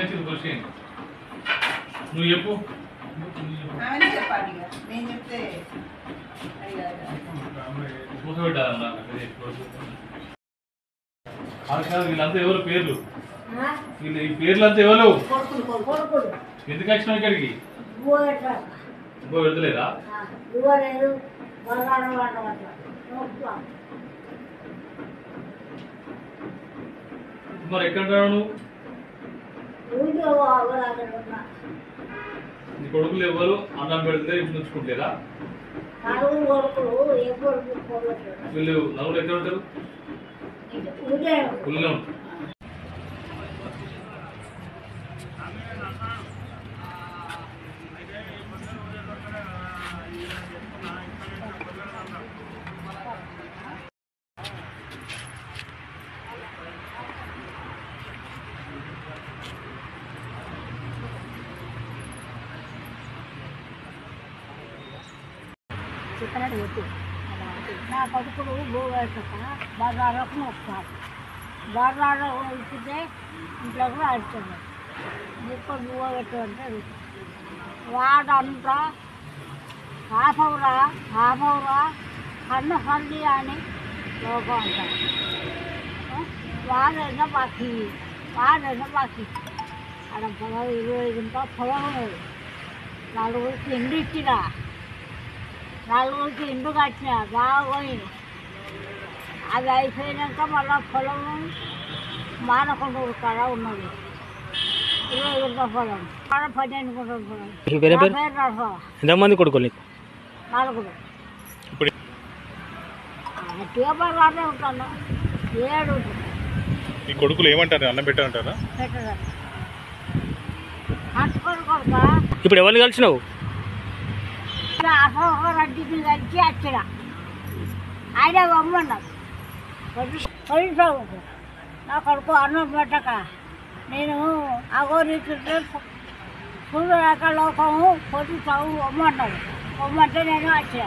ఎందుకంటే క్వశ్చన్ నువ్వు చెప్పు చెప్పాలి నేను చెప్తే కూర్చోబెట్టాలన్నా వీళ్ళంతా ఎవరు పేర్లు వీళ్ళు ఈ పేర్లంతా ఎవరు ఎందుకు వచ్చినావు ఇక్కడికి ఇంకో వెళ్తలేదా మరి ఎక్కడ నువ్వు నీ కొడుకులు ఎవరు అన్నం పెడితే ఇప్పుడు ఉంచుకుంటలేదా వీళ్ళు నలుగురు ఎక్కడ ఉంటారు ఊళ్ళో ఉంటారు చెప్పినట్టు చెప్పి నా కొడుకులు భూవేశాక బజార్లకు వస్తారు బజార్లో ఇచ్చితే ఇంట్లో కూడా అడుగుతుంది ఎక్కువ భూ పెట్టు అంటే వాడంతా హాఫవరా కన్న సల్లి అని లోకం అంటారు వాడైనా బాకీ అక్కడ పొలం 20 గుంట పొలం ఉన్నది నలుగురికి ఇండు ఇచ్చినా నలుగురికి ఇండు కట్టినా బాగా పోయింది అది అయిపోయినాక మళ్ళీ పొలం మానకుండా కాడ ఉన్నది 20 గుంట పొలం కాడ 12 గుంటల పొలం ఎంతమంది కొడుకులు నలుగురు ట్యూబర్లోనే ఉంటాను 7 ఉంటుంది ఈ కొడుకులు ఏమంటారు అన్నం పెట్టారంటారా పెట్టదా కట్టుకొని కొడుక ఇప్పుడు ఎవరిని కలిసినావు రెడ్డికి కలిసి వచ్చిన ఆయన బొమ్మన్నారు కొడుకు నా కొడుకు అన్నం పెట్టక నేను అగోరిస్తుంటే సూర్యరేఖ లోకము పొడి చదువు బొమ్మన్నారు బొమ్మంటే నేను వచ్చిన